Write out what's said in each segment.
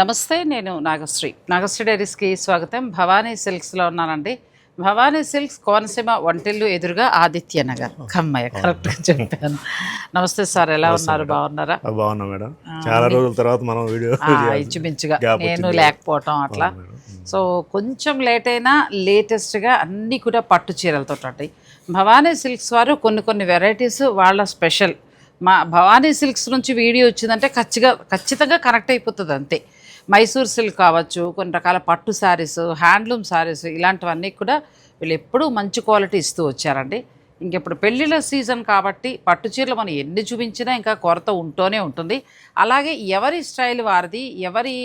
నమస్తే, నేను నాగశ్రీ డైరీస్కి స్వాగతం. భవానీ సిల్క్స్లో ఉన్నానండి. భవానీ సిల్క్స్ కోనసీమ వంటిల్లు ఎదురుగా ఆదిత్య నగర్. కమ్మయ్య, కరెక్ట్గా చెప్పాను. నమస్తే సార్, ఎలా ఉన్నారు? బాగున్నారా? బాగున్నా మేడం. చాలా రోజుల తర్వాత మనం వీడియో ఇంచుమించుగా నేను లేకపోవటం అట్లా. సో కొంచెం లేట్ అయినా లేటెస్ట్గా అన్నీ కూడా పట్టు చీరలతో ఉంటాయి. భవానీ సిల్క్స్ వారు కొన్ని వెరైటీస్ వాళ్ళ స్పెషల్. మా భవానీ సిల్క్స్ నుంచి వీడియో వచ్చిందంటే ఖచ్చితంగా కనెక్ట్ అయిపోతుంది అంతే. మైసూర్ సిల్క్ కావచ్చు, కొన్ని రకాల పట్టు శారీస్, హ్యాండ్లూమ్ శారీస్, ఇలాంటివన్నీ కూడా వీళ్ళు ఎప్పుడూ మంచి క్వాలిటీ ఇస్తూ వచ్చారండి. ఇంకెప్పుడు పెళ్ళిళ్ళ సీజన్ కాబట్టి పట్టు చీరలు మనం ఎన్ని చూపించినా ఇంకా కొరత ఉంటూనే ఉంటుంది. అలాగే ఎవరి స్టైల్ వారిది, ఎవరి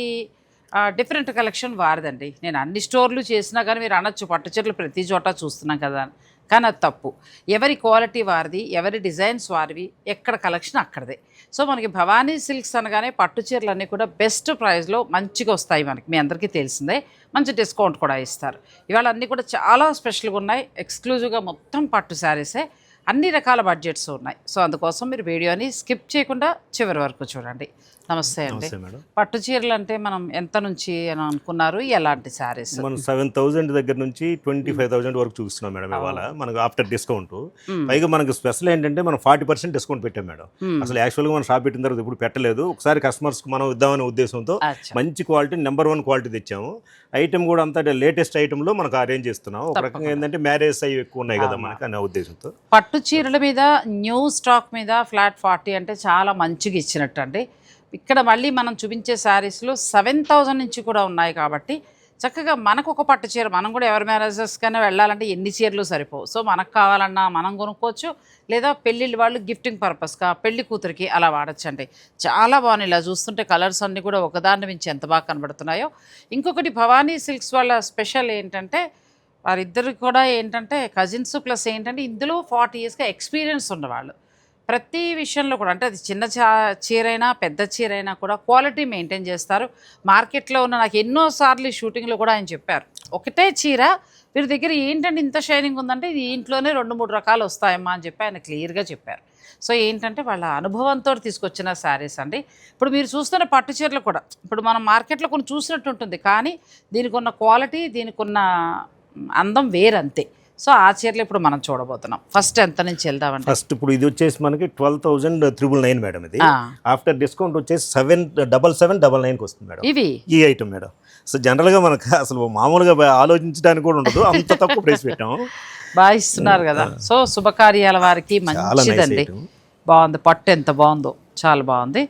డిఫరెంట్ కలెక్షన్ వారిదండి. నేను అన్ని స్టోర్లు చేసినా కానీ మీరు అనొచ్చు పట్టు చీరలు ప్రతి చోట చూస్తున్నాం కదా, కానీ అది తప్పు. ఎవరి క్వాలిటీ వారిది, ఎవరి డిజైన్స్ వారివి, ఎక్కడ కలెక్షన్ అక్కడదే. సో మనకి భవానీ సిల్క్స్ అనగానే పట్టు చీరలన్నీ కూడా బెస్ట్ ప్రైస్లో మంచిగా వస్తాయి. మనకి మీ అందరికీ తెలిసిందే, మంచి డిస్కౌంట్ కూడా ఇస్తారు. ఇవాళ అన్నీ కూడా చాలా స్పెషల్గా ఉన్నాయి. ఎక్స్క్లూజివ్గా మొత్తం పట్టు శారీసే, అన్ని రకాల బడ్జెట్స్ ఉన్నాయి. సో అందుకోసం మీరు వీడియోని స్కిప్ చేయకుండా చివరి వరకు చూడండి. నమస్తే అండి. పట్టు చీరలు అంటే మనం ఎంత నుంచి అని అనుకున్నారు? ఎలాంటి శారీస్? మనం 7,000 దగ్గర నుంచి 25,000 వరకు చూస్తున్నాం మేడం. ఇవాళ మనకు ఆఫ్టర్ డిస్కౌంట్. పైగా మనకు స్పెషల్ ఏంటంటే మనం 40% డిస్కౌంట్ పెట్టాం మేడం. అసలు యాక్చువల్గా మనం షాప్ పెట్టిన తర్వాత ఇప్పుడు పెట్టలేదు. ఒకసారి కస్టమర్స్కి మనం ఇద్దామనే ఉద్దేశంతో మంచి క్వాలిటీ, నెంబర్ 1 క్వాలిటీ తెచ్చాము. ఐటమ్ కూడా అంతా లేటెస్ట్ ఐటమ్లో మనకు అరేంజ్ చేస్తున్నాం. ఒక రకంగా ఏంటంటే మ్యారేజ్ అవి ఎక్కువ ఉన్నాయి కదా మనకి అనే ఉద్దేశంతో. పట్టు చీరల మీద న్యూ స్టాక్ మీద ఫ్లాట్ 40 అంటే చాలా మంచిగా ఇచ్చినట్టు అండి. ఇక్కడ మళ్ళీ మనం చూపించే శారీస్లో 7,000 నుంచి కూడా ఉన్నాయి కాబట్టి చక్కగా మనకు ఒక పట్టు చీర, మనం కూడా ఎవరి మ్యారేజెస్కైనా వెళ్ళాలంటే ఎన్ని చీరలు సరిపోవు. సో మనకు కావాలన్నా మనం కొనుక్కోవచ్చు, లేదా పెళ్ళిళ్ళు వాళ్ళు గిఫ్టింగ్ పర్పస్గా పెళ్లి కూతురికి అలా వాడచ్చండి. చాలా బాగున్నాయి. ఇలా చూస్తుంటే కలర్స్ అన్నీ కూడా ఒకదాన్ని మించి ఎంత బాగా కనబడుతున్నాయో. ఇంకొకటి భవానీ సిల్క్స్ వాళ్ళ స్పెషల్ ఏంటంటే వారిద్దరికి కూడా ఏంటంటే కజిన్స్, ప్లస్ ఏంటంటే ఇందులో 40 yearsగా ఎక్స్పీరియన్స్ ఉన్నవాళ్ళు. ప్రతి విషయంలో కూడా, అంటే అది చిన్న చీరైనా పెద్ద చీరైనా కూడా క్వాలిటీ మెయింటైన్ చేస్తారు. మార్కెట్లో ఉన్న నాకు ఎన్నోసార్లు షూటింగ్లో కూడా ఆయన చెప్పారు, ఒకటే చీర వీరి దగ్గర ఏంటంటే ఇంత షైనింగ్ ఉందంటే ఇది ఇంట్లోనే 2-3 రకాలు వస్తాయమ్మా అని చెప్పి ఆయన క్లియర్గా చెప్పారు. సో ఏంటంటే వాళ్ళ అనుభవంతో తీసుకొచ్చిన శారీస్ అండి. ఇప్పుడు మీరు చూస్తున్న పట్టు చీరలు కూడా ఇప్పుడు మనం మార్కెట్లో కొన్ని చూసినట్టు ఉంటుంది, కానీ దీనికి ఉన్న క్వాలిటీ, దీనికి ఉన్న అందం వేరంతే. సో ఆ చీరలు ఇప్పుడు మనం చూడబోతున్నాం. ఫస్ట్ ఎంత నుంచి వెళ్దామంటే, ఫస్ట్ ఇప్పుడు ఇది వచ్చేసి మనకి 12,999 మేడం. ఇది ఆఫ్టర్ డిస్కౌంట్ వచ్చేసి 7,7799కి వస్తుంది మేడం ఇవి ఈ ఐటమ్ మేడం. సో జనరల్గా మనకు అసలు మామూలుగా ఆలోచించడానికి కూడా ఉండదు, అంత తక్కువ ప్రైస్ పెట్టాము. బాగా ఇస్తున్నారు కదా. సో శుభకార్యాల వారికి మంచిదండి. బాగుంది, పట్టు ఎంత బాగుందో, చాలా బాగుంది.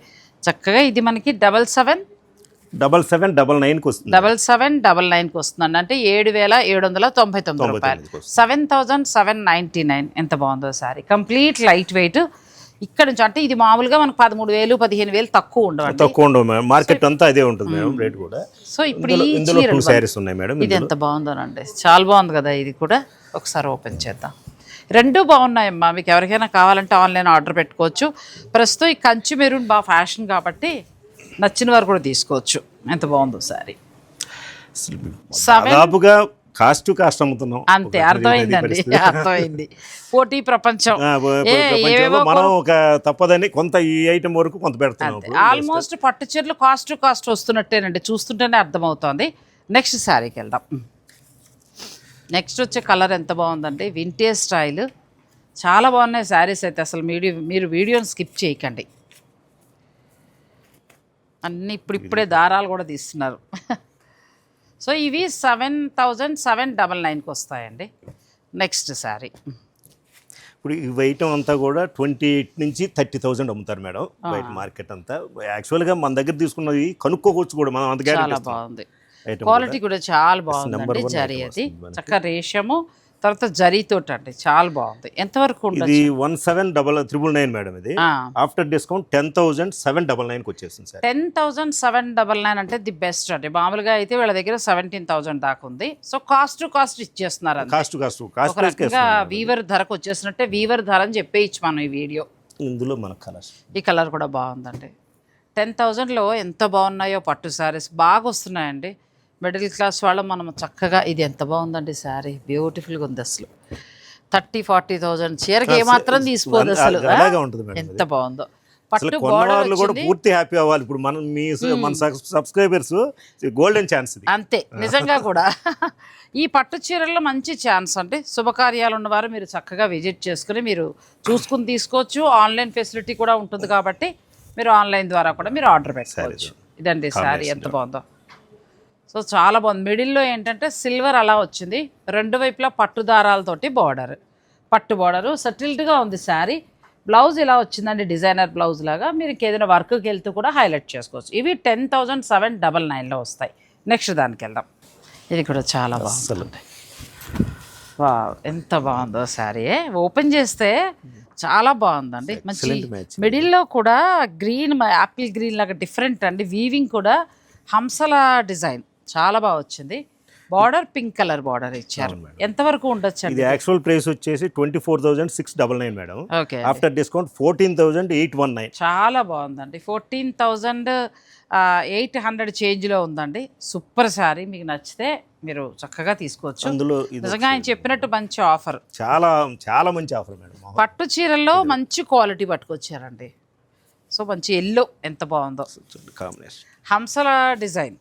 చక్కగా ఇది మనకి 7799కి వస్తుంది. 7799కి వస్తుందండి. అంటే 7,799 రూపాయలు. 7,799. ఎంత బాగుందో సారీ. Complete light weight. ఇక్కడ నుంచి అంటే ఇది మామూలుగా మనకు 13,000 15,000 తక్కువ ఉండవు. మార్కెట్ అంతా అదే ఉంటుంది మేడం రేట్ కూడా. సో ఇప్పుడు ఈ సారీస్ ఉన్నాయి మేడం. ఇది ఎంత బాగుందోనండి, చాలా బాగుంది కదా. ఇది కూడా ఒకసారి ఓపెన్ చేద్దాం. రెండు బాగున్నాయమ్మా. మీకు ఎవరికైనా కావాలంటే ఆన్లైన్ ఆర్డర్ పెట్టుకోవచ్చు. ప్రస్తుతం ఈ కంచి మెరూన్ బాగా ఫ్యాషన్ కాబట్టి నచ్చిన వారు కూడా తీసుకోవచ్చు. ఎంత బాగుందో సారీ. దాదాపుగా కాస్ట్ అమ్ముతున్నాం అంతే. అర్థమైందండి, అర్థమైంది. పోటీ ప్రపంచం మనం ఒక తప్పదని కొంత ఈ ఐటమ్ వరకు కొంత పెడతాం. ఆల్మోస్ట్ పట్టు చీరలు కాస్ట్ వస్తున్నట్టేనండి, చూస్తుంటేనే అర్థమవుతోంది. నెక్స్ట్ శారీకి వెళ్దాం. నెక్స్ట్ వచ్చే కలర్ ఎంత బాగుందండి, వింటేజ్ స్టైల్. చాలా బాగున్నాయి శారీస్ అయితే. అసలు మీరు వీడియోని స్కిప్ చేయకండి. అన్నీ ఇప్పుడే దారాలు కూడా తీస్తున్నారు. సో ఇవి 7,799కి వస్తాయండి. నెక్స్ట్ శారీ. ఇప్పుడు ఈ ఐటమ్ అంతా కూడా 28 నుంచి 30,000 అమ్ముతారు మేడం బయట మార్కెట్ అంతా. యాక్చువల్గా మన దగ్గర తీసుకున్నది కనుక్కోవచ్చు కూడా మనం. అంత చాలా బాగుంది, క్వాలిటీ కూడా చాలా బాగుందండి. జరీ అది చక్కగా రేషము, తర్వాత జరీతోటి అండి, చాలా బాగుంది. ఎంతవరకు ఇది 17,999 మేడం. ఇది ఆఫ్టర్ డిస్కౌంట్ 10,799కి వచ్చేసింది సార్. 10,799 అంటే ది బెస్ట్ అండి. మామూలుగా అయితే వీళ్ళ దగ్గర 17,000 దాకా ఉంది. సో కాస్ట్ ఇచ్చేస్తున్నారు. వీవర్ ధరకు వచ్చేసినట్టే, వీవర్ ధర అని చెప్పేయచ్చు మనం ఈ వీడియో. ఇందులో మన కలర్స్, ఈ కలర్ కూడా బాగుందండి. 10,000లో ఎంత బాగున్నాయో పట్టు శారీస్ బాగా వస్తున్నాయండి. మిడిల్ క్లాస్ వాళ్ళం మనం చక్కగా. ఇది ఎంత బాగుందండి శారీ, బ్యూటిఫుల్గా ఉంది. అసలు 30,000-40,000 చీరకి ఏమాత్రం తీసుకోదు అసలు. ఎంత బాగుందో. పట్టు కొన్న border వాళ్ళు కూడా వచ్చింది. పూర్తి హ్యాపీ అవ్వాలి. ఇప్పుడు మనం మన సబ్స్క్రైబర్స్ గోల్డెన్ ఛాన్స్ ఇది. అంతే నిజంగా కూడా. ఈ పట్టు చీరల్లో మంచి ఛాన్స్ అండి. శుభకార్యాలు ఉన్నవారు మీరు చక్కగా విజిట్ చేసుకుని మీరు చూసుకుని తీసుకోవచ్చు. ఆన్లైన్ ఫెసిలిటీ కూడా ఉంటుంది కాబట్టి మీరు ఆన్లైన్ ద్వారా కూడా మీరు ఆర్డర్ పెట్టుకోవచ్చు. ఇదండి శారీ ఎంత బాగుందో. సో చాలా బాగుంది. మిడిల్లో ఏంటంటే సిల్వర్ అలా వచ్చింది, రెండు వైపులా పట్టు దారాలతోటి బార్డర్, పట్టు బార్డరు సెటిల్డ్గా ఉంది శారీ. బ్లౌజ్ ఇలా వచ్చిందండి, డిజైనర్ బ్లౌజ్ లాగా. మీరు ఇంకేదైనా వర్క్కి వెళ్తూ కూడా హైలైట్ చేసుకోవచ్చు. ఇవి 10,799లో వస్తాయి. నెక్స్ట్ దానికి వెళ్దాం. ఇది కూడా చాలా బాగుంది. వా ఎంత బాగుందో శారీ. ఓపెన్ చేస్తే చాలా బాగుందండి. మంచి మిడిల్లో కూడా గ్రీన్, యాపిల్ గ్రీన్ లాగా డిఫరెంట్ అండి. వీవింగ్ కూడా హంసల డిజైన్ చాలా బాగా వచ్చింది. బార్డర్ పింక్ కలర్ బార్డర్ ఇచ్చారు. ఎంతవరకు ఉండొచ్చు అండి? ఇది యాక్చువల్ ప్రైస్ వచ్చేసి 24,699 మేడం. Okay, after discount 14,819. చాలా బాగుందండి. 14,800 చేంజ్లో ఉందండి. సూపర్ శారీ. మీకు నచ్చితే మీరు చక్కగా తీసుకోవచ్చు. అందులో నిజంగా ఆయన చెప్పినట్టు మంచి ఆఫర్, చాలా చాలా మంచి ఆఫర్ మేడం. పట్టు చీరల్లో మంచి క్వాలిటీ పట్టుకొచ్చారండి. సో మంచి ఎల్లో ఎంత బాగుందో. కాంబినేషన్ హంసల డిజైన్,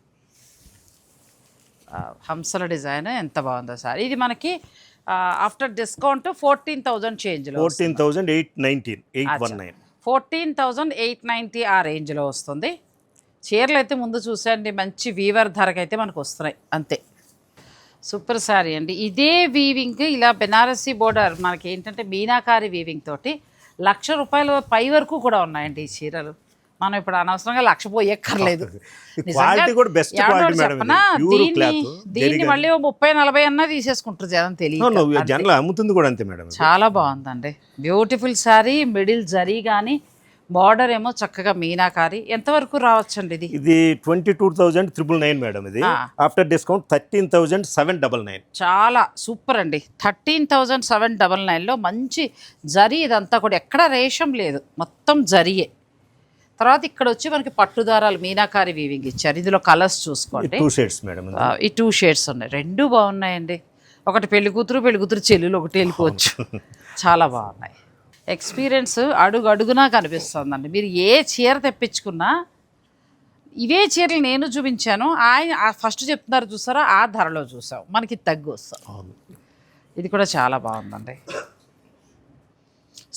హంసల డిజైన్ ఎంత బాగుందో సార్. ఇది మనకి ఆఫ్టర్ డిస్కౌంట్ 14,000 చేంజ్లో, 14,819. 14,890 ఆ రేంజ్లో వస్తుంది. చీరలు అయితే ముందు చూసండి, మంచి వీవర్ ధరకైతే మనకు వస్తున్నాయి అంతే. సూపర్ శారీ అండి. ఇదే వీవింగ్ ఇలా బెనారసీ బోర్డర్ మనకి ఏంటంటే మీనాకారి వీవింగ్ తోటి ₹1,00,000 పై వరకు కూడా ఉన్నాయండి ఈ చీరలు. మనం ఇప్పుడు అనవసరంగా 1,00,000 పోయక్కర్లేదు. దీన్ని మళ్ళీ 30-40 అన్నా తీసేసుకుంటారు జనం, తెలియదు. జనరల్ అమ్ముతుంది కూడా అంతే మేడం. చాలా బాగుందండి. బ్యూటిఫుల్ శారీ. మిడిల్ జరీ కానీ బార్డర్ ఏమో చక్కగా మీనాకారి. ఎంతవరకు రావచ్చండి ఇది? ఇది 22,999 మేడం. ఇది ఆఫ్టర్ డిస్కౌంట్ 13,799. చాలా సూపర్ అండి. 13,799లో మంచి జరీ. ఇదంతా కూడా ఎక్కడ రేషం లేదు, మొత్తం జరీయే. తర్వాత ఇక్కడ వచ్చి మనకి పట్టుదారాలు మీనాకారి వీవింగ్ ఇచ్చారు. ఇందులో కలర్స్ చూసుకోండి, 2 షేడ్స్ మేడం. ఈ 2 షేడ్స్ ఉన్నాయి. రెండు బాగున్నాయండి. ఒకటి పెళ్లి కూతురు చెల్లెలు ఒకటి వెళ్ళిపోవచ్చు. చాలా బాగున్నాయి. ఎక్స్పీరియన్స్ అడుగు అడుగునా కనిపిస్తుందండి. మీరు ఏ చీర తెప్పించుకున్నా, ఇవే చీరలు నేను చూపించాను, ఆయన ఫస్ట్ చెప్తున్నారు చూసారా, ఆ ధరలో చూసాం, మనకి తగ్గు వస్తాం. ఇది కూడా చాలా బాగుందండి.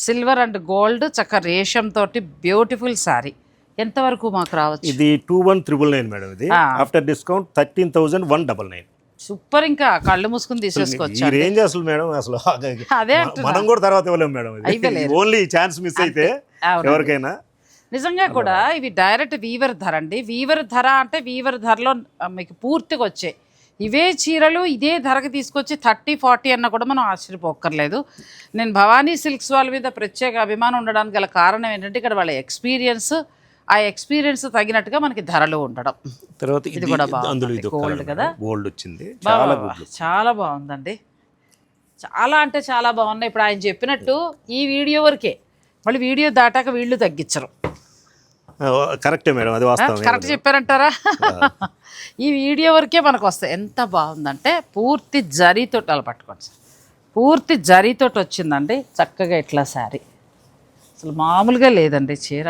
సిల్వర్ అండ్ గోల్డ్ చక్క రేషం తోటి బ్యూటిఫుల్ శారీ. ఎంతవరకు మాకు రావచ్చు? ఇది 21,999 మేడం. ఇది ఆఫ్టర్ డిస్కౌంట్ 13,199. సూపర్. ఇంకా కళ్ళు మూసుకుని తీసేసుకోవచ్చు. ఈ రేంజ్ అసలు మేడం, అసలు అదే మనం కూడా తర్వాత ఇవ్వలేము మేడం. ఓన్లీ ఛాన్స్ మిస్ అయితే ఎవరికైనా. నిజంగా కూడా ఇవి డైరెక్ట్ వీవర్ ధర అండి. వీవర్ ధర అంటే వీవర్ ధరలో మీకు పూర్తిగా వచ్చాయి. ఇవే చీరలు ఇదే ధరకు తీసుకొచ్చి 30-40 అన్న కూడా మనం ఆశ్చర్యపోక్కర్లేదు. నేను భవానీ సిల్క్స్ వాళ్ళ మీద ప్రత్యేక అభిమానం ఉండడానికి గల కారణం ఏంటంటే ఇక్కడ వాళ్ళ ఎక్స్పీరియన్స్, ఆ ఎక్స్పీరియన్స్ తగినట్టుగా మనకి ధరలు ఉండడం. తర్వాత ఇది కూడా బాగుంది, గోల్డ్ కదా, గోల్డ్ వచ్చింది. చాలా బాగుందండి. చాలా అంటే చాలా బాగున్నాయి. ఇప్పుడు ఆయన చెప్పినట్టు ఈ వీడియో వరకే, మళ్ళీ వీడియో దాటాక వీళ్ళు తగ్గించరు. కరెక్టే మేడం, అది వాస్తవం. కరెక్ట్ చెప్పారంటారా? ఈ వీడియో వరకే మనకు వస్తాయి. ఎంత బాగుందంటే పూర్తి జరీతో అలా పట్టుకోండి సార్, పూర్తి జరీతో వచ్చిందండి చక్కగా ఇట్లా శారీ. అసలు మామూలుగా లేదండి చీర.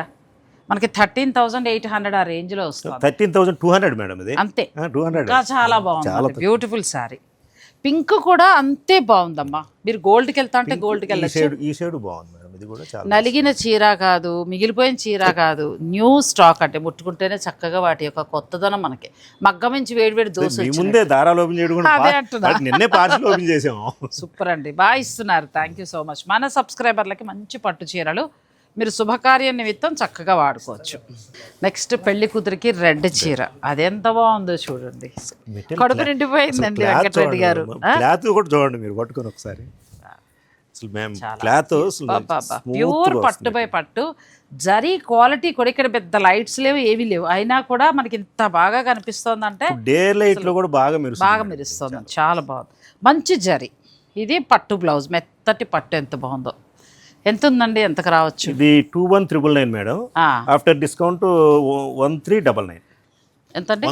మనకి 13,800 ఆ రేంజ్లో వస్తుంది. 13,200 మేడం. ఇది అంతే, 200. ఇంకా చాలా బాగుంది. బ్యూటిఫుల్ శారీ. పింక్ కూడా అంతే బాగుందమ్మా. మీరు గోల్డ్కి వెళ్తా అంటే గోల్డ్కి వెళ్ళచ్చు. ఈ షేడ్ బాగుంది మేడం. ఇది కూడా చాలా నలిగిన చీర కాదు, మిగిలిపోయిన చీర కాదు, న్యూ స్టాక్ అంటే ముట్టుకుంటేనే చక్కగా వాటి యొక్క కొత్తదనం మనకి. మగ్గం నుంచి వేడివేడి దోశ ముందే దారాలు ఓపెన్ చేయడం నిన్నే పార్సల్ ఓపెన్ చేసాము. సూపర్ అండి, బాగా ఇస్తున్నారు. Thank you so much. మన సబ్స్క్రైబర్లకి మంచి పట్టు చీరలు మీరు శుభకార్య నిమిత్తం చక్కగా వాడుకోవచ్చు. నెక్స్ట్ పెళ్లి కూతురికి రెడ్ చీర, అదెంత బాగుందో చూడండి. కడుపు నిండిపోయిందండి వెంకటరెడ్డి గారు. క్లాత్ కూడా చూడండి మీరు పట్టుకొని ఒకసారి. ప్యూర్ పట్టు బై పట్టు. జరీ క్వాలిటీ కూడా ఇక్కడ పెద్ద లైట్స్ లేవు, ఏవి లేవు, అయినా కూడా మనకి ఇంత బాగా కనిపిస్తుంది అంటే డే లైట్ లో కూడా బాగా మెరుస్తుంది. చాలా బాగుంది. మంచి జరీ. ఇది పట్టు బ్లౌజ్, మెత్తటి పట్టు. ఎంత బాగుందో. ఎంత ఉందండి, ఎంతకు రావచ్చు? ఇది 21,999 మేడం. After discount 13,999. ఎంత అండి?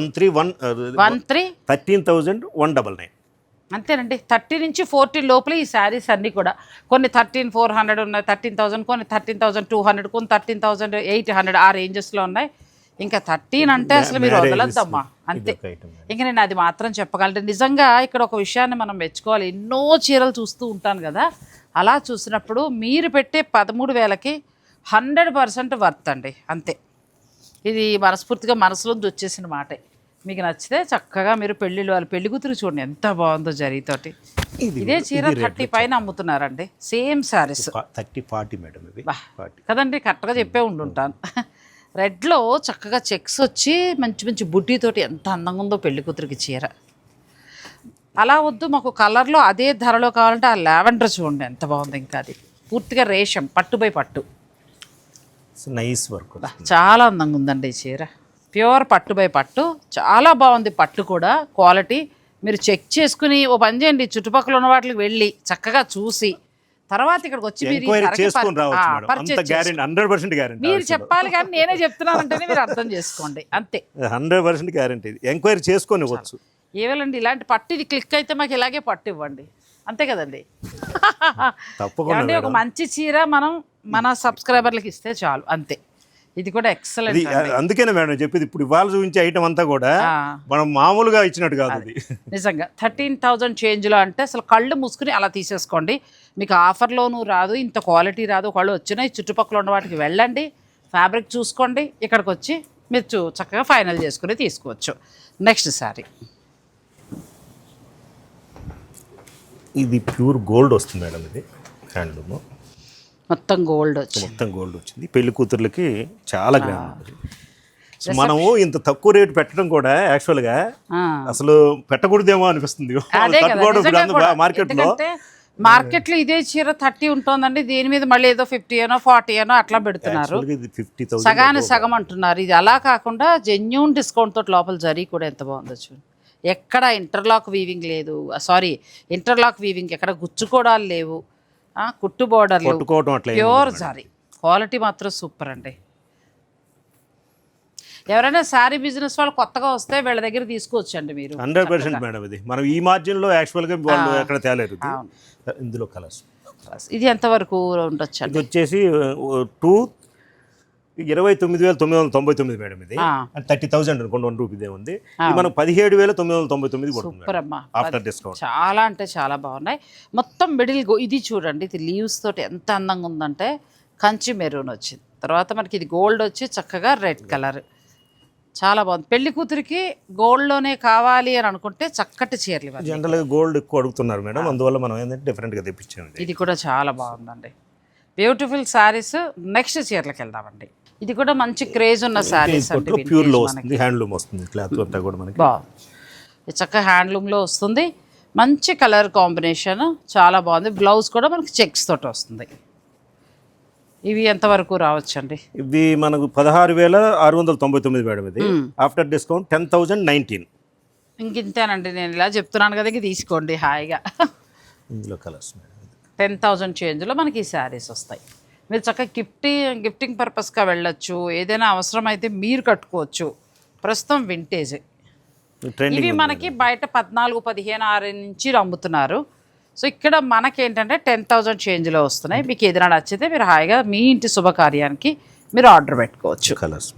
13,199. అంతేనండి. 30 నుంచి 40 లోపల ఈ శారీస్ అన్నీ కూడా. కొన్ని 13,400 ఉన్నాయి, 13,000, కొన్ని 13,200, కొన్ని 13,800 ఆ రేంజెస్లో ఉన్నాయి. ఇంకా 13 అంటే అసలు మీరు వదలద్దమ్మా, అంతే. ఇంకా నేను అది మాత్రం చెప్పగలను. నిజంగా ఇక్కడ ఒక విషయాన్ని మనం మెచ్చుకోవాలి. ఎన్నో చీరలు చూస్తూ ఉంటాను కదా, అలా చూసినప్పుడు మీరు పెట్టే 13,000కి 100% వర్త్ అండి, అంతే. ఇది మనస్ఫూర్తిగా మనసులోంచి వచ్చేసిన మాటే. మీకు నచ్చితే చక్కగా మీరు వాళ్ళ పెళ్లి కూతురు చూడండి ఎంత బాగుందో జరీతోటి. ఇదే చీర 30 పైన అమ్ముతున్నారండి, సేమ్ శారీస్. 30-40 మేడం ఇది కదండి, కరెక్ట్గా చెప్పే ఉండుంటాను. రెడ్లో చక్కగా చెక్స్ వచ్చి మంచి మంచి బుడ్డీతోటి ఎంత అందంగా ఉందో పెళ్లి కూతురికి చీర. అలా వద్దు మాకు కలర్లో అదే ధరలో కావాలంటే ఆ లావెండర్ చూడండి ఎంత బాగుంది. ఇంకా అది పూర్తిగా రేషం, పట్టు బై పట్టు, నైస్ వర్క్, చాలా అందంగా ఉందండి ఈ చీర. ప్యూర్ పట్టు బై పట్టు, చాలా బాగుంది. పట్టు కూడా క్వాలిటీ మీరు చెక్ చేసుకుని ఓ పని చేయండి, చుట్టుపక్కల ఉన్న వాటికి వెళ్ళి చక్కగా చూసి తర్వాత ఇక్కడికి వచ్చి మీరు చెప్పాలి. కానీ నేనే చెప్తున్నానంటేనే మీరు అర్థం చేసుకోండి, అంతే. 100% గ్యారెంటీ. ఎంక్వైరీ చేసుకొని వచ్చు. ఏవేళండి ఇలాంటి పట్టు ఇది క్లిక్ అయితే మాకు ఇలాగే పట్టు ఇవ్వండి, అంతే కదండి. తప్పకుండా ఒక మంచి చీర మనం మన సబ్స్క్రైబర్లకు ఇస్తే చాలు, అంతే. ఇది కూడా ఎక్సలెంట్. అందుకేనే మేడం చెప్పేది, ఇప్పుడు ఇవాళ చూపించే ఐటమ్ అంతా కూడా మనం మామూలుగా ఇచ్చినట్టు కాదు. అది నిజంగా 13,000 చేంజ్లో అంటే అసలు కళ్ళు మూసుకుని అలా తీసేసుకోండి. మీకు ఆఫర్లోనూ రాదు, ఇంత క్వాలిటీ రాదు. కళ్ళు వచ్చినాయి, చుట్టుపక్కల ఉన్న వాటికి వెళ్ళండి, ఫ్యాబ్రిక్ చూసుకోండి, ఇక్కడికి వచ్చి మీరు చక్కగా ఫైనల్ చేసుకుని తీసుకోవచ్చు. నెక్స్ట్ శారీ, ఇది ప్యూర్ గోల్డ్ వస్తుంది మేడం. ఇది హ్యాండ్లూమ్, మొత్తం గోల్డ్ వచ్చింది. పెళ్లి కూతుర్లకి చాలా గ్రాండ్. మనము ఇంత తక్కువ రేటు పెట్టడం కూడా యాక్చువల్గా అసలు పెట్టకూడదేమో అనిపిస్తుంది మార్కెట్లో. ఇదే చీర 30 ఉంటుందండి, దీని మీద మళ్ళీ ఏదో 50 40 అట్లా పెడుతున్నారు, సగానికి సగం అంటున్నారు. ఇది అలా కాకుండా జెన్యూన్ డిస్కౌంట్ తోటి లోపల జరీ కూడా ఎంత బాగుందో చూడండి. ఎక్కడ ఇంటర్లాక్ వీవింగ్ లేదు, ఇంటర్లాక్ వీవింగ్ ఎక్కడ గుచ్చుకోవడాలు లేవు, కుట్టు బోర్డర్లు, ప్యూర్ సారీ, క్వాలిటీ మాత్రం సూపర్ అండి. ఎవరైనా శారీ బిజినెస్ వాళ్ళు కొత్తగా వస్తే వీళ్ళ దగ్గర తీసుకోవచ్చు అండి మీరు. 100% మేడం. ఇది మనం ఈ మార్జిన్ లో యాక్చువల్గా వాళ్ళు ఎక్కడ తేలేరు. ఇందులో కలర్స్ ఇది ఎంతవరకు ఉండొచ్చు అండి? ఇది వచ్చేసి 29,999 మేడం. ఇది 30,000 అనుకోండి, 1 రూపీ ఉంది. ఇది మనం 17,999 సూపర్ అమ్మా, ఆఫ్టర్ డిస్కౌంట్. చాలా అంటే చాలా బాగున్నాయి. మొత్తం మిడిల్ ఇది చూడండి, ఇది లీవ్స్ తోటి ఎంత అందంగా ఉందంటే కంచి మెరూన్ వచ్చింది. తర్వాత మనకి ఇది గోల్డ్ వచ్చి చక్కగా రెడ్ కలర్, చాలా బాగుంది. పెళ్లి కూతురికి గోల్డ్లోనే కావాలి అని అనుకుంటే చక్కటి చీరలు. జనరల్గా గోల్డ్ ఎక్కువ అడుగుతున్నారు మేడం, అందువల్ల మనం ఏంటంటే డిఫరెంట్గా తెప్పించాము. ఇది కూడా చాలా బాగుందండి, బ్యూటిఫుల్ శారీస్. నెక్స్ట్ చీరలకు వెళ్దామండి. ఇది కూడా మంచి క్రేజ్ ఉన్న శారీస్ అండి, ప్యూర్లో వస్తుంది, హ్యాండ్లూమ్ వస్తుంది. క్లాత్ అంతా కూడా మనకి బాగుంది, చక్కగా హ్యాండ్లూమ్లో వస్తుంది. మంచి కలర్ కాంబినేషన్, చాలా బాగుంది. బ్లౌజ్ కూడా మనకి చెక్స్ తోటి వస్తుంది. ఇవి ఎంతవరకు రావచ్చండి? ఇవి మనకు 16,699 మేడం. ఇది ఆఫ్టర్ డిస్కౌంట్ 10,019. ఇంతేనండి, నేను ఇలా చెప్తున్నాను కదా, ఇంక తీసుకోండి హాయిగా. ఇందులో కలర్స్ 10,000 చేంజ్లో మనకి ఈ శారీస్ వస్తాయి. మీరు చక్కగా గిఫ్టింగ్ పర్పస్గా వెళ్ళొచ్చు, ఏదైనా అవసరం అయితే మీరు కట్టుకోవచ్చు. ప్రస్తుతం వింటేజ్ ఇవి మనకి బయట 14-15 నుంచి అమ్ముతున్నారు. సో ఇక్కడ మనకేంటంటే 10,000 చేంజ్లో వస్తున్నాయి. మీకు ఏదైనా నచ్చితే మీరు హాయిగా మీ ఇంటి శుభకార్యానికి మీరు ఆర్డర్ పెట్టుకోవచ్చు. కలర్స్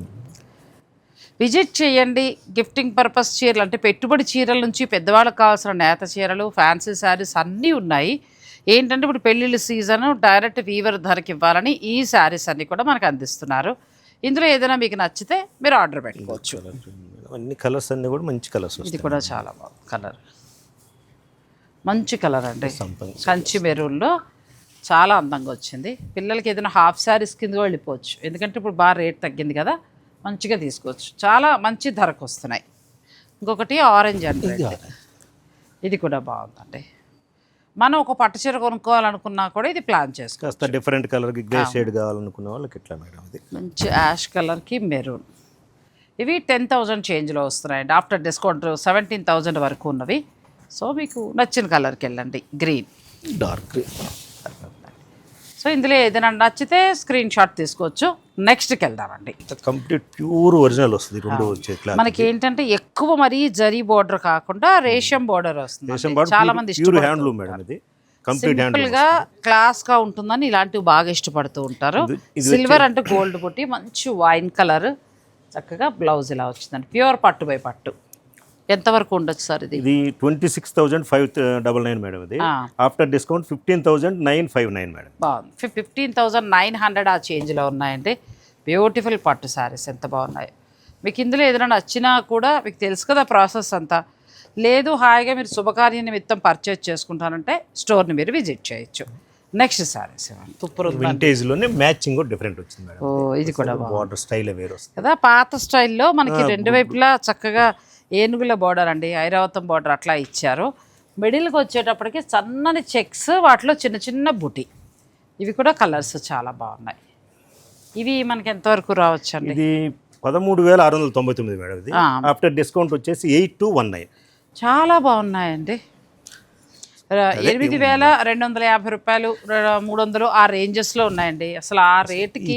విజిట్ చేయండి. గిఫ్టింగ్ పర్పస్ చీరలు అంటే పెట్టుబడి చీరల నుంచి పెద్దవాళ్ళకి కావాల్సిన నేత చీరలు, ఫ్యాన్సీ శారీస్ అన్నీ ఉన్నాయి. ఏంటంటే ఇప్పుడు పెళ్ళిళ్ళ సీజను, డైరెక్ట్ వీవర్ ధరకి ఇవ్వాలని ఈ శారీస్ అన్నీ కూడా మనకు అందిస్తున్నారు. ఇందులో ఏదైనా మీకు నచ్చితే మీరు ఆర్డర్ పెట్టుకోవచ్చు. అన్ని కలర్స్ అన్నీ కూడా మంచి కలర్స్. ఇది కూడా చాలా బాగుంది కలర్, మంచి కలర్ అండి, కంచి మెరూన్లో చాలా అందంగా వచ్చింది. పిల్లలకి ఏదైనా హాఫ్ శారీస్ కింద వెళ్ళిపోవచ్చు, ఎందుకంటే ఇప్పుడు బాగా రేట్ తగ్గింది కదా, మంచిగా తీసుకోవచ్చు. చాలా మంచి ధరకు వస్తున్నాయి. ఇంకొకటి ఆరెంజ్ అండి, ఇది కూడా బాగుందండి. మనం ఒక పట్టు చీర కొనుక్కోవాలనుకున్నా కూడా ఇది ప్లాన్ చేసుకోవచ్చు. డిఫరెంట్ కలర్కి గ్రే షేడ్ కావాలనుకున్న వాళ్ళకి ఇట్లా మేడం. ఇది మంచి యాష్ కలర్కి మెరూన్. ఇవి 10,000 చేంజ్లో వస్తున్నాయండి. ఆఫ్టర్ డిస్కౌంట్ 17,000 వరకు ఉన్నవి. సో మీకు నచ్చిన కలర్కి వెళ్ళండి, గ్రీన్, డార్క్ గ్రీన్. సో ఇందులో ఏదైనా నచ్చితే స్క్రీన్ షాట్ తీసుకోవచ్చు. నెక్స్ట్కి వెళ్దామండి. కంప్లీట్ ప్యూర్ ఒరిజినల్ వస్తుంది రెండు వచ్చే క్లాత్. మనకి ఏంటంటే ఎక్కువ మరీ జరీ బోర్డర్ కాకుండా రేషం బోర్డర్ వస్తుంది. చాలా మంది హ్యాండ్లూమ్ మేడం ఇది. సింపుల్ గా క్లాస్ గా ఉంటుందని ఇలాంటివి బాగా ఇష్టపడుతూ ఉంటారు. సిల్వర్ అంటే గోల్డ్ బుట్టి, మంచి వైన్ కలర్, చక్కగా బ్లౌజ్ ఇలా వచ్చిందండి. ప్యూర్ పట్టు బై పట్టు. ఎంతవరకు ఉండొచ్చు సార్ ఇది? ఇది 26,599 మేడం. ఇది ఆఫ్టర్ డిస్కౌంట్ 15,959 మేడం. బాగుంది. 15,900 ఆ చేంజ్లో ఉన్నాయండి. బ్యూటిఫుల్ పట్టు శారీస్ ఎంత బాగున్నాయి. మీకు ఇందులో ఏదైనా నచ్చినా కూడా మీకు తెలుసు కదా ప్రాసెస్ అంతా. లేదు హాయిగా మీరు శుభకార్య నిమిత్తం పర్చేజ్ చేసుకుంటానంటే స్టోర్ని మీరు విజిట్ చేయొచ్చు. నెక్స్ట్ శారీస్ వింటేజ్లోనే మ్యాచింగ్ డిఫరెంట్ వచ్చింది మేడం. ఇది కూడా బార్డర్ స్టైల్ వేరు వస్తుంది కదా. పాత స్టైల్లో మనకి రెండు వైపులా చక్కగా ఏనుగుల బార్డర్ అండి, ఐరావతం బార్డర్ అట్లా ఇచ్చారు. మిడిల్కి వచ్చేటప్పటికి సన్నని చెక్స్, వాటిలో చిన్న చిన్న బుటీ. ఇవి కూడా కలర్స్ చాలా బాగున్నాయి. ఇవి మనకి ఎంతవరకు రావచ్చు అండి? ఇది 13,699 మేడం. ఇది ఆఫ్టర్ డిస్కౌంట్ వచ్చేసి 8,219. చాలా బాగున్నాయండి. 8,250 రూపాయలు, 300 ఆ రేంజెస్లో ఉన్నాయండి. అసలు ఆ రేటుకి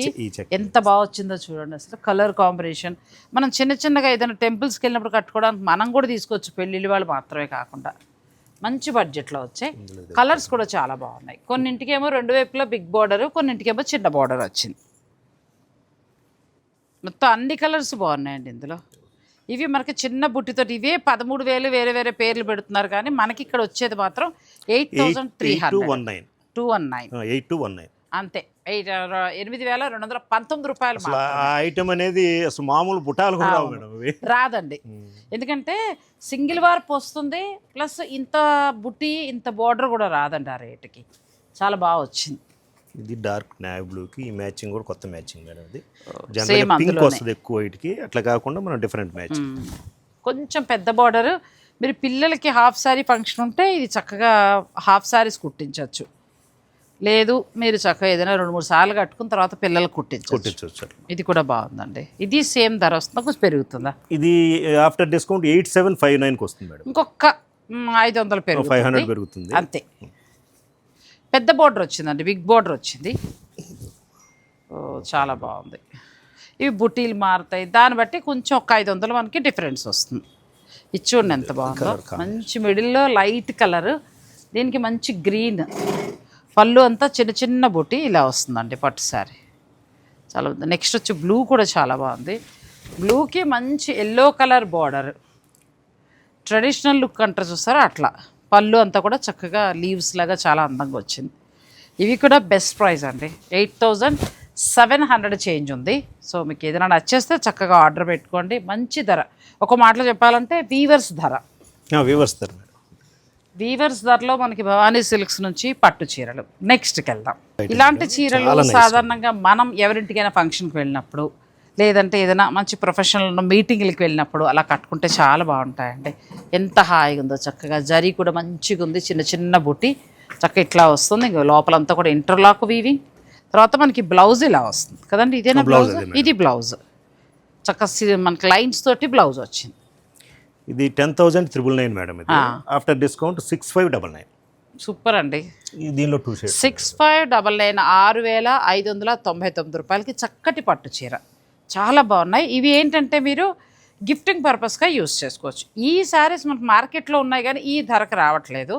ఎంత బాగా వచ్చిందో చూడండి. అసలు కలర్ కాంబినేషన్ మనం చిన్నగా ఏదైనా టెంపుల్స్కి వెళ్ళినప్పుడు కట్టుకోవడానికి మనం కూడా తీసుకోవచ్చు, పెళ్ళిళ్ళు వాళ్ళు మాత్రమే కాకుండా. మంచి బడ్జెట్లో వచ్చాయి. కలర్స్ కూడా చాలా బాగున్నాయి. కొన్నింటికేమో రెండు వైపులా బిగ్ బార్డర్, కొన్నింటికేమో చిన్న బార్డర్ వచ్చింది. మొత్తం అన్ని కలర్స్ బాగున్నాయండి ఇందులో. ఇవి మనకి చిన్న బుట్టితో ఇవే 13,000 వేరే వేరే పేర్లు పెడుతున్నారు, కానీ మనకి ఇక్కడ వచ్చేది మాత్రం 8,300 అంతే. 8,219 రూపాయలు. ఐటమ్ అనేది అసలు మామూలు బుటాలు కూడా రాదండి. ఎందుకంటే సింగిల్ వార్ప్ వస్తుంది, ప్లస్ ఇంత బుట్టి ఇంత బార్డర్ కూడా రాదండి ఆ రేటుకి. చాలా బాగా వచ్చింది. ఇది డార్క్ నేవీ బ్లూకి ఈ మ్యాచింగ్ కూడా కొత్త మ్యాచింగ్ మేడం. ఇది జనరల్గా పింక్ వస్తుంది ఎక్కువ వీటికి, అట్లా కాకుండా మనం డిఫరెంట్ మ్యాచింగ్. కొంచెం పెద్ద బార్డర్. మీరు పిల్లలకి హాఫ్ శారీ ఫంక్షన్ ఉంటే ఇది చక్కగా హాఫ్ శారీస్ కుట్టించవచ్చు. లేదు మీరు చక్కగా ఏదైనా 2-3 సార్లు కట్టుకున్న తర్వాత పిల్లలకు కుట్టించవచ్చు. ఇది కూడా బాగుందండి. ఇది సేమ్ ధర వస్తుందా, కొంచెం పెరుగుతుందా? ఇది ఆఫ్టర్ డిస్కౌంట్ 8,759కి వస్తుంది మేడం. ఇంకొక 500 500 పెరుగుతుంది అంతే. పెద్ద బార్డర్ వచ్చిందండి, బిగ్ బార్డర్ వచ్చింది. చాలా బాగుంది. ఇవి బుటీలు మారుతాయి, దాన్ని బట్టి కొంచెం ఒక 500 మనకి డిఫరెన్స్ వస్తుంది. ఇది చూడండి ఎంత బాగుందో. మంచి మిడిల్లో లైట్ కలర్, దీనికి మంచి గ్రీన్ పళ్ళు, అంతా చిన్న చిన్న బుటీ ఇలా వస్తుందండి పట్టు శారీ. చాలా బాగుంది. నెక్స్ట్ వచ్చి బ్లూ కూడా చాలా బాగుంది. బ్లూకి మంచి yellow colour border, traditional look అంటారు చూస్తారా అట్లా. పళ్ళు అంతా కూడా చక్కగా లీవ్స్ లాగా చాలా అందంగా వచ్చింది. ఇవి కూడా బెస్ట్ ప్రైస్ అండి. 8,700 చేంజ్ ఉంది. సో మీకు ఏదైనా నచ్చేస్తే చక్కగా ఆర్డర్ పెట్టుకోండి. మంచి ధర. ఒక మాటలో చెప్పాలంటే వీవర్స్ ధర. వీవర్స్ ధరలో మనకి భవానీ సిల్క్స్ నుంచి పట్టు చీరలు. నెక్స్ట్కి వెళ్దాం. ఇలాంటి చీరలు సాధారణంగా మనం ఎవరింటికైనా ఫంక్షన్కి వెళ్ళినప్పుడు, లేదంటే ఏదైనా మంచి ప్రొఫెషనల్ మీటింగ్లకి వెళ్ళినప్పుడు అలా కట్టుకుంటే చాలా బాగుంటాయండి. ఎంత హాయిగా ఉందో. చక్కగా జరీ కూడా మంచిగా ఉంది, చిన్న చిన్న బుట్టి చక్కగా ఇట్లా వస్తుంది. ఇంకా లోపలంతా కూడా ఇంటర్లాక్ వీవింగ్. తర్వాత మనకి బ్లౌజ్ ఇలా వస్తుంది కదండి. ఇదేనా బ్లౌజ్? ఇది బ్లౌజ్ చక్కగా మనకి లైన్స్ తోటి బ్లౌజ్ వచ్చింది. ఇది 10,399 మేడం. ఇది ఆఫ్టర్ డిస్కౌంట్ 6,599. సూపర్ అండి. దీనిలో 2 షేడ్స్. 6,599 6,599 రూపాయలకి చక్కటి పట్టు చీర. చాలా బాగున్నాయి. ఇవి ఏంటంటే మీరు గిఫ్టింగ్ పర్పస్గా యూస్ చేసుకోవచ్చు. ఈ శారీస్ మనకు మార్కెట్లో ఉన్నాయి కానీ ఈ ధరకు రావట్లేదు.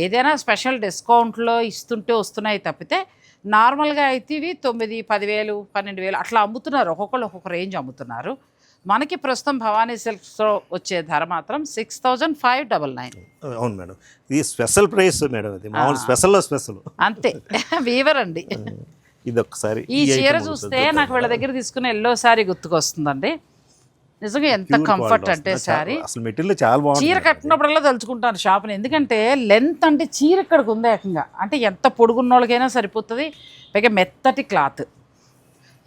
ఏదైనా స్పెషల్ డిస్కౌంట్లో ఇస్తుంటే వస్తున్నాయి తప్పితే నార్మల్గా అయితే ఇవి 9,000, 10,000, 12,000 అట్లా అమ్ముతున్నారు. ఒక్కొక్కళ్ళు ఒక్కొక్క రేంజ్ అమ్ముతున్నారు. మనకి ప్రస్తుతం భవానీ సిల్క్స్లో వచ్చే ధర మాత్రం 6,599. అవును మేడం, ఇది స్పెషల్ ప్రైస్ మేడం. ఇది మామూలు స్పెషల్లో స్పెషల్ అంతే. వీవర్ అండి. ఇది ఒక్కసారి ఈ చీర చూస్తే నాకు వీళ్ళ దగ్గర తీసుకున్న ఎల్లో శారీ గుర్తుకొస్తుందండి. నిజంగా ఎంత కంఫర్ట్ అంటే శారీ. అసలు మెటీరియల్ చాలా బాగుంది. చీర కట్టినప్పుడల్లా తలుచుకుంటాను షాప్ని. ఎందుకంటే లెంత్ అంటే చీర ఇక్కడికి ఉంది ఏకంగా. అంటే ఎంత పొడుగున్న వాళ్ళకైనా సరిపోతుంది. పైగా మెత్తటి క్లాత్.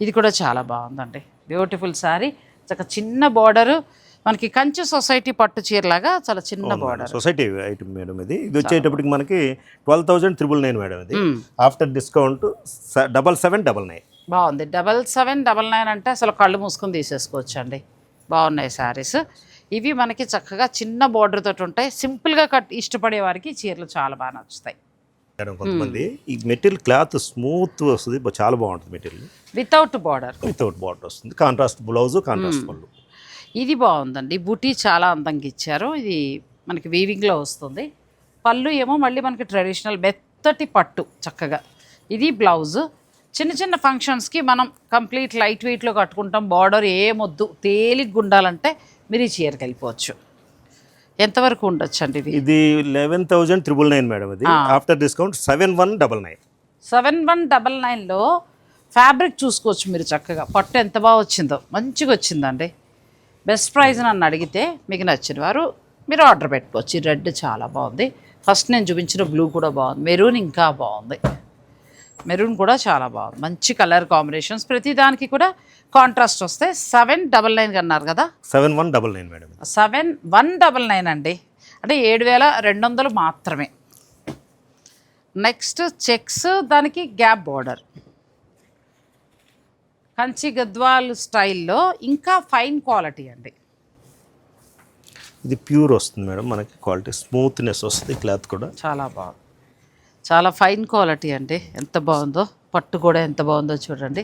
ఇది కూడా చాలా బాగుందండి. బ్యూటిఫుల్ శారీ. చక్క చిన్న బార్డరు, మనకి కంచి సొసైటీ పట్టు చీరలాగా చాలా చిన్న బార్డర్. Society item madam. ఇది వచ్చేటప్పటికి మనకి 12,399 మేడం. ఇది ఆఫ్టర్ డిస్కౌంట్ 7,799. బాగుంది. 7,799 అంటే అసలు కళ్ళు మూసుకొని తీసేసుకోవచ్చు అండి. బాగున్నాయి శారీస్. ఇవి మనకి చక్కగా చిన్న బార్డర్ తోటి ఉంటాయి. సింపుల్గా ఇష్టపడే వారికి చీరలు చాలా బాగా నచ్చుతాయి. మేడం కొంతమంది ఈ మెటీరియల్ క్లాత్ స్మూత్ వస్తుంది, చాలా బాగుంటుంది మెటీరియల్. వితౌట్ బార్డర్ వస్తుంది, కాంట్రాస్ట్ బ్లౌజ్, కాంట్రాస్ట్ పళ్ళు. ఇది బాగుందండి. బుటీ చాలా అందంగా ఇచ్చారు. ఇది మనకి వీవింగ్లో వస్తుంది. పళ్ళు ఏమో మళ్ళీ మనకి ట్రెడిషనల్ మెత్తటి పట్టు చక్కగా. ఇది బ్లౌజ్. చిన్న చిన్న ఫంక్షన్స్కి మనం కంప్లీట్ లైట్ వెయిట్లో కట్టుకుంటాం. బార్డర్ ఏమొద్దు, తేలిగ్గా ఉండాలంటే మీరు ఈ చీరకి వెళ్ళిపోవచ్చు. ఎంతవరకు ఉండొచ్చు అండి ఇది? ఇది 11,999 మేడం. ఇది ఆఫ్టర్ డిస్కౌంట్ 7,199. 7,199లో ఫ్యాబ్రిక్ చూసుకోవచ్చు మీరు చక్కగా. పట్టు ఎంత బాగా వచ్చిందో, మంచిగా వచ్చిందండి. బెస్ట్ ప్రైస్ నన్ను అడిగితే మీకు నచ్చిన వారు మీరు ఆర్డర్ పెట్టుకోవచ్చు. ఈ రెడ్ చాలా బాగుంది. ఫస్ట్ నేను చూపించిన బ్లూ కూడా బాగుంది. మెరూన్ ఇంకా బాగుంది. మెరూన్ కూడా చాలా బాగుంది. మంచి కలర్ కాంబినేషన్స్. ప్రతి దానికి కూడా కాంట్రాస్ట్ వస్తే 799 అన్నారు కదా. 7,199 మేడం. 7,199 అండి. అంటే 7,200 మాత్రమే. నెక్స్ట్ చెక్స్, దానికి గ్యాప్ బార్డర్, కంచి గద్వాల్ స్టైల్లో ఇంకా ఫైన్ క్వాలిటీ అండి. ఇది ప్యూర్ వస్తుంది మేడం, మనకి క్వాలిటీ స్మూత్నెస్ వస్తుంది. క్లాత్ కూడా చాలా బాగుంది. చాలా ఫైన్ క్వాలిటీ అండి. ఎంత బాగుందో, పట్టు కూడా ఎంత బాగుందో చూడండి.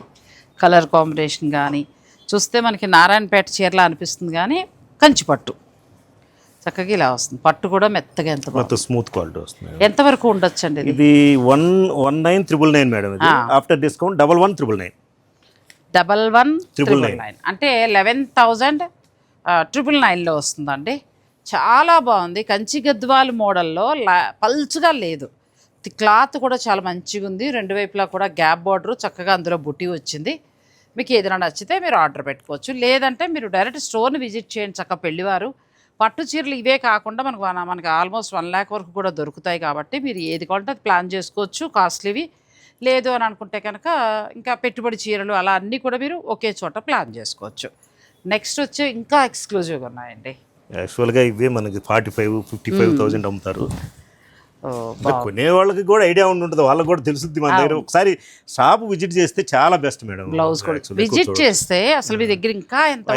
కలర్ కాంబినేషన్ కానీ చూస్తే మనకి నారాయణపేట చీరలా అనిపిస్తుంది, కానీ కంచి పట్టు చక్కగా ఇలా వస్తుంది. పట్టు కూడా మెత్తగా ఎంత బాగుంది, స్మూత్ క్వాలిటీ వస్తుంది. ఎంతవరకు ఉండొచ్చు అండి ఇది? 19,999 మేడం. ఇది ఆఫ్టర్ డిస్కౌంట్ 11,999. 11,999 అంటే 11,999లో వస్తుందండి. చాలా బాగుంది. కంచి గద్వాల్ మోడల్లో పల్చగా లేదు. క్లాత్ కూడా చాలా మంచిగా ఉంది. రెండు వైపులా కూడా గ్యాప్ బార్డర్, చక్కగా అందులో బుట్టి వచ్చింది. మీకు ఏదైనా నచ్చితే మీరు ఆర్డర్ పెట్టుకోవచ్చు. లేదంటే మీరు డైరెక్ట్ స్టోర్ని విజిట్ చేయండి. చక్కగా పెళ్లివారు పట్టు చీరలు ఇవే కాకుండా మనకి ఆల్మోస్ట్ 1 lakh వరకు కూడా దొరుకుతాయి. కాబట్టి మీరు ఏది కావాలంటే అది ప్లాన్ చేసుకోవచ్చు. కాస్ట్లీవి లేదు అని అనుకుంటే కనుక ఇంకా పెట్టుబడి చీరలు అలా అన్నీ కూడా మీరు ఒకే చోట ప్లాన్ చేసుకోవచ్చు. నెక్స్ట్ వచ్చి ఇంకా ఎక్స్క్లూజివ్గా ఉన్నాయండి. యాక్చువల్గా ఇవే మనకి 45,000-55,000 అమ్ముతారు. కొనే వాళ్ళకి కూడా ఐడియా ఉంటుంది, వాళ్ళకి కూడా తెలుస్తుంది మన దగ్గర. ఒకసారి షాప్ విజిట్ చేస్తే చాలా బెస్ట్ మేడం. బ్లౌజ్ కూడా విజిట్ చేస్తే అసలు మీ దగ్గర ఇంకా ఎంత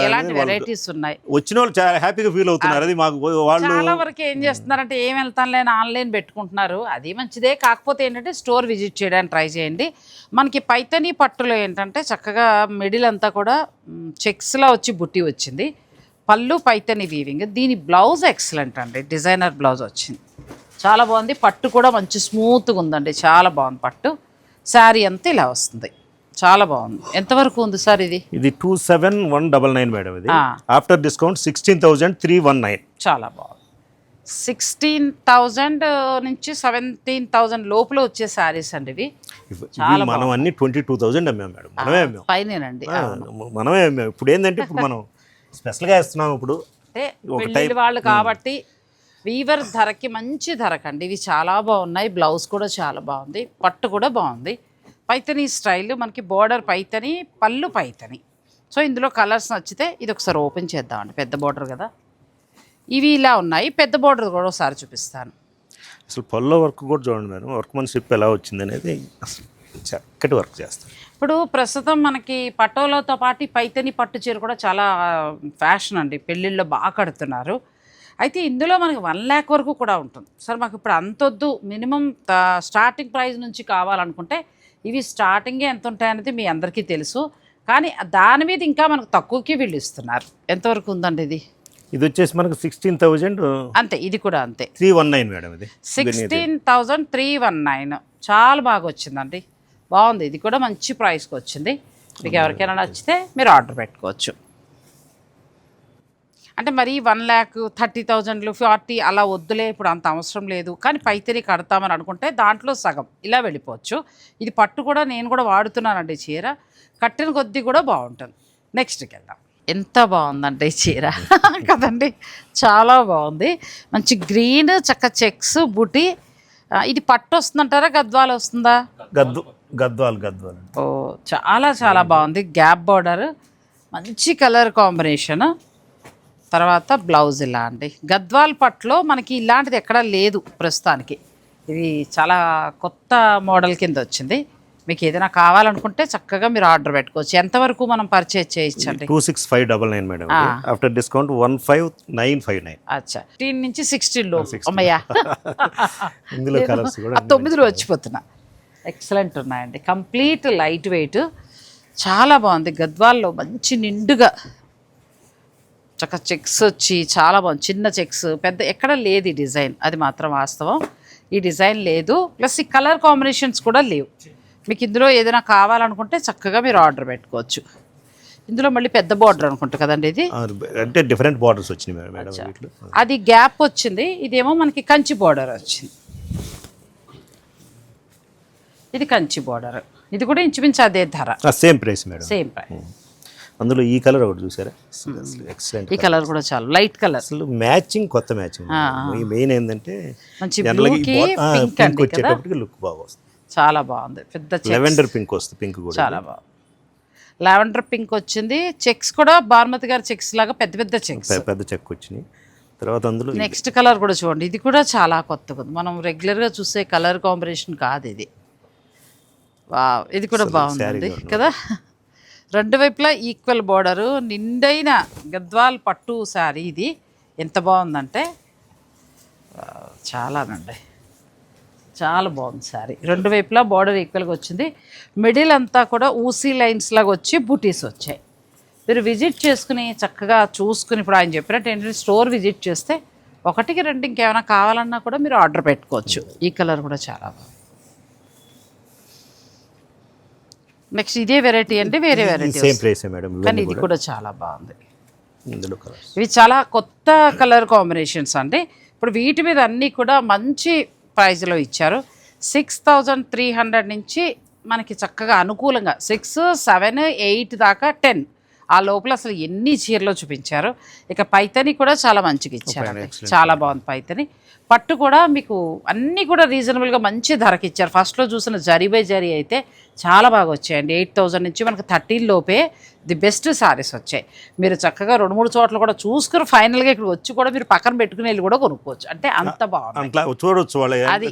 ఎలాంటి వెరైటీస్ ఉన్నాయి. వచ్చిన వాళ్ళు చాలా హ్యాపీగా ఫీల్ అవుతున్నారు. అది మాకు వాళ్ళు చాలా వరకు ఏం చేస్తున్నారంటే ఏం వెళ్తాను లేని ఆన్లైన్ పెట్టుకుంటున్నారు. అది మంచిదే, కాకపోతే ఏంటంటే స్టోర్ విజిట్ చేయడానికి ట్రై చేయండి. మనకి పైతని పట్టులో ఏంటంటే చక్కగా మిడిల్ అంతా కూడా చెక్స్లా వచ్చి బుట్టి వచ్చింది. పళ్ళు పైతని వీవింగ్. దీని బ్లౌజ్ ఎక్సలెంట్ అండి. డిజైనర్ బ్లౌజ్ వచ్చింది, చాలా బాగుంది. పట్టు కూడా మంచి స్మూత్గా ఉందండి, చాలా బాగుంది. పట్టు శారీ అంతా ఇలా వస్తుంది, చాలా బాగుంది. ఎంతవరకు ఉంది సార్ ఇది? ఇది 27,199 మేడం. ఇది ఆఫ్టర్ డిస్కౌంట్ 16,319. చాలా బాగుంది. 16,000 నుంచి 17,000 లోపల వచ్చే శారీస్ అండి ఇవి. చాలా మనం అన్ని 22,000 అమ్మాం మేడం. మనమే అమ్మాం, పైనేనండి. మనమే అమ్మాం. ఇప్పుడు ఏంటంటే ఇప్పుడు మనం స్పెషల్గా ఇస్తున్నాం. ఇప్పుడు అంటే పెళ్ళిళ్ళ వాళ్ళు కాబట్టి వీవర్ ధరకి మంచి ధరకండి ఇవి చాలా బాగున్నాయి. బ్లౌజ్ కూడా చాలా బాగుంది, పట్టు కూడా బాగుంది. పైతని స్టైల్, మనకి బోర్డర్ పైతని, పళ్ళు పైతని. సో ఇందులో కలర్స్ నచ్చితే ఇది ఒకసారి ఓపెన్ చేద్దామండి. పెద్ద బోర్డర్ కదా ఇవి, ఇలా ఉన్నాయి. పెద్ద బోర్డర్ కూడా ఒకసారి చూపిస్తాను. అసలు పళ్ళు వర్క్ కూడా చూడండి మేడం, వర్క్ మనషిప్ ఎలా వచ్చింది అనేది చక్కటి వర్క్ చేస్తాం. ఇప్పుడు ప్రస్తుతం మనకి పటోలతో పాటు పైతని పట్టు చీర కూడా చాలా ఫ్యాషన్ అండి, పెళ్ళిళ్ళలో బాగా కడుతున్నారు. అయితే ఇందులో మనకి 1 lakh వరకు కూడా ఉంటుంది. సార్ మాకు ఇప్పుడు అంతొద్దు, మినిమం స్టార్టింగ్ ప్రైస్ నుంచి కావాలనుకుంటే ఇవి స్టార్టింగే ఎంత ఉంటాయనేది మీ అందరికీ తెలుసు. కానీ దాని మీద ఇంకా మనకు తక్కువకి వీళ్ళు ఇస్తున్నారు. ఎంతవరకు ఉందండి ఇది? ఇది వచ్చేసి మనకు 16,000 అంతే. ఇది కూడా అంతే, 319 మేడం. ఇది 16,319 చాలా బాగా వచ్చిందండి, బాగుంది. ఇది కూడా మంచి ప్రైస్కి వచ్చింది. మీకు ఎవరికైనా నచ్చితే మీరు ఆర్డర్ పెట్టుకోవచ్చు. అంటే మరి 1,30,000 40 అలా వద్దులే, ఇప్పుడు అంత అవసరం లేదు, కానీ పైతని కడతామని అనుకుంటే దాంట్లో సగం ఇలా వెళ్ళిపోవచ్చు. ఇది పట్టు కూడా నేను కూడా వాడుతున్నానండి చీర, కట్టిన కొద్దీ కూడా బాగుంటుంది. నెక్స్ట్కి వెళ్దాం. ఎంత బాగుందండి ఈ చీర కదండి, చాలా బాగుంది. మంచి గ్రీన్, చక్క చెక్స్, బుటీ. ఇది పట్టు వస్తుందంటారా, గద్వాల్ వస్తుందా? గద్వాల్. ఓ చాలా చాలా బాగుంది. గ్యాప్ బార్డర్, మంచి కలర్ కాంబినేషన్. తర్వాత బ్లౌజ్ ఇలా అండి. గద్వాల్ పట్టులో మనకి ఇలాంటిది ఎక్కడా లేదు ప్రస్తుతానికి. ఇది చాలా కొత్త మోడల్ కింద వచ్చింది. మీకు ఏదైనా కావాలనుకుంటే చక్కగా మీరు ఆర్డర్ పెట్టుకోవచ్చు. ఎంతవరకు మనం పర్చేజ్ చేయొచ్చండి? 26,599 మేడం. After discount 15,959. అచ్చా 15 నుంచి 16 లో అమ్మయ్యా ఇందులో కలర్స్ కూడా 9లో వచ్చిపోతున్నా. ఎక్సలెంట్ ఉన్నాయండి, కంప్లీట్ లైట్ వెయిట్, చాలా బాగుంది. గద్వాల్లో మంచి నిండుగా చక్క చెక్స్ వచ్చి చాలా బాగుంది. చిన్న చెక్స్ పెద్ద ఎక్కడ లేదు ఈ డిజైన్, అది మాత్రం వాస్తవం. ఈ డిజైన్ లేదు, ప్లస్ ఈ కలర్ కాంబినేషన్స్ కూడా లేవు. మీకు ఇందులో ఏదైనా కావాలనుకుంటే చక్కగా మీరు ఆర్డర్ పెట్టుకోవచ్చు. ఇందులో మళ్ళీ పెద్ద బార్డర్ అనుకుంటా కదండి ఇది, అంటే డిఫరెంట్ బార్డర్స్ వచ్చినాయి మేడం. అది గ్యాప్ వచ్చింది, ఇదేమో మనకి కంచి బార్డర్ వచ్చింది. ఇది కంచి బార్డర్, ఇది కూడా ఇంచుమించు అదే ధర, same price madam, same price. అందులో ఈ కలర్ ఒకటి చూసారా, ఎక్సలెంట్. ఈ కలర్ కూడా చాలా లైట్ కలర్, అసలు మ్యాచింగ్, కొత్త మ్యాచింగ్. మెయిన్ ఏంటంటే మంచి బ్లూకి పింక్ అండి, వచ్చేటప్పటికి లుక్ బాగా వస్తుంది, చాలా బాగుంది. పెద్ద లెవెండర్ పింక్ వస్తుంది, పింక్ కూడా చాలా బాగుంది. లావెండర్ పింక్ వచ్చింది, చెక్స్ కూడా భానుమతి గారి చెక్స్ లాగా పెద్ద పెద్ద చెక్స్, పెద్ద చెక్ వచ్చినాయి. తర్వాత అందులో నెక్స్ట్ కలర్ కూడా చూడండి, ఇది కూడా చాలా కొత్తగా ఉంది, మనం రెగ్యులర్గా చూసే కలర్ కాంబినేషన్ కాదు ఇది. వావ్, ఇది కూడా బాగుంది కదా. రెండు వైపులా ఈక్వల్ బార్డరు, నిండైన గద్వాల్ పట్టు శారీ. ఇది ఎంత బాగుందంటే చాలానండి, చాలా బాగుంది శారీ. రెండు వైపులా బార్డర్ ఈక్వల్గా వచ్చింది, మిడిల్ అంతా కూడా ఊసీ లైన్స్ లాగా వచ్చి బూటీస్ వచ్చాయి. మీరు విజిట్ చేసుకుని చక్కగా చూసుకుని, ఇప్పుడు ఆయన చెప్పినట్టు ఏంటంటే స్టోర్ విజిట్ చేస్తే ఒకటికి రెండు ఇంకేమైనా కావాలన్నా కూడా మీరు ఆర్డర్ పెట్టుకోవచ్చు. ఈ కలర్ కూడా చాలా బాగుంది. నెక్స్ట్ ఇదే వెరైటీ అంటే వేరే వెరైటీ, సేమ్ ప్రైస్ మేడం, కానీ ఇది కూడా చాలా బాగుంది. ఇందులో కలర్స్ ఇవి చాలా కొత్త కలర్ కాంబినేషన్స్ అండి. ఇప్పుడు వీటి మీద అన్నీ కూడా మంచి ప్రైస్లో ఇచ్చారు. 6,300 నుంచి మనకి చక్కగా అనుకూలంగా 6, 7, 8 దాకా 10 ఆ లోపల అసలు ఎన్ని చీరలో చూపించారు. ఇక పైతని కూడా చాలా మంచిగా ఇచ్చారు, చాలా బాగుంది పైతని. పట్టు కూడా మీకు అన్నీ కూడా రీజనబుల్గా మంచి ధరకి ఇచ్చారు. ఫస్ట్లో చూసిన జరీ బై జరీ అయితే చాలా బాగా వచ్చాయండి. 8,000 నుంచి మనకు 13 లోపే ది బెస్ట్ సారీస్ వచ్చాయి. మీరు చక్కగా 2-3 చోట్ల కూడా చూసుకుని ఫైనల్గా ఇక్కడ వచ్చి కూడా మీరు పక్కన పెట్టుకుని వెళ్ళి కూడా కొనుక్కోవచ్చు. అంటే అంత బాగుంది చూడొచ్చు, అది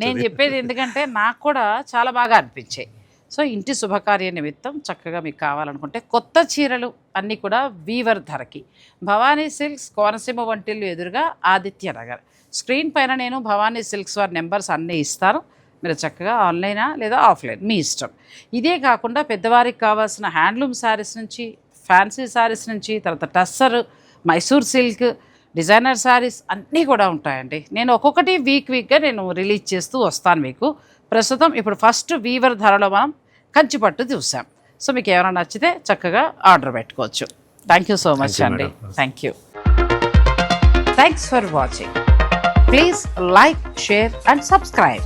నేను చెప్పేది. ఎందుకంటే నాకు కూడా చాలా బాగా అనిపించాయి. సో ఇంటి శుభకార్య నిమిత్తం చక్కగా మీకు కావాలనుకుంటే కొత్త చీరలు అన్నీ కూడా వీవర్ ధరకి భవానీ సిల్క్స్, కోనసీమ వంటిల్లు ఎదురుగా ఆదిత్య నగర్. స్క్రీన్ పైన నేను భవానీ సిల్క్స్ వారి నెంబర్స్ అన్నీ ఇస్తాను, మీరు చక్కగా ఆన్లైనా లేదా ఆఫ్లైన్ మీ ఇష్టం. ఇదే కాకుండా పెద్దవారికి కావాల్సిన హ్యాండ్లూమ్ శారీస్ నుంచి, ఫ్యాన్సీ శారీస్ నుంచి, తర్వాత టస్సర్, మైసూర్ సిల్క్, డిజైనర్ శారీస్ అన్నీ కూడా ఉంటాయండి. నేను ఒక్కొక్కటి వీక్గా నేను రిలీజ్ చేస్తూ వస్తాను మీకు. ప్రస్తుతం ఇప్పుడు ఫస్ట్ వీవర్ ధరలో మనం కంచిపట్టు చూసాం. సో మీకు ఏమైనా నచ్చితే చక్కగా ఆర్డర్ పెట్టుకోవచ్చు. థ్యాంక్ యూ సో మచ్ అండి, thank you. Thanks for watching. Please like, share and subscribe.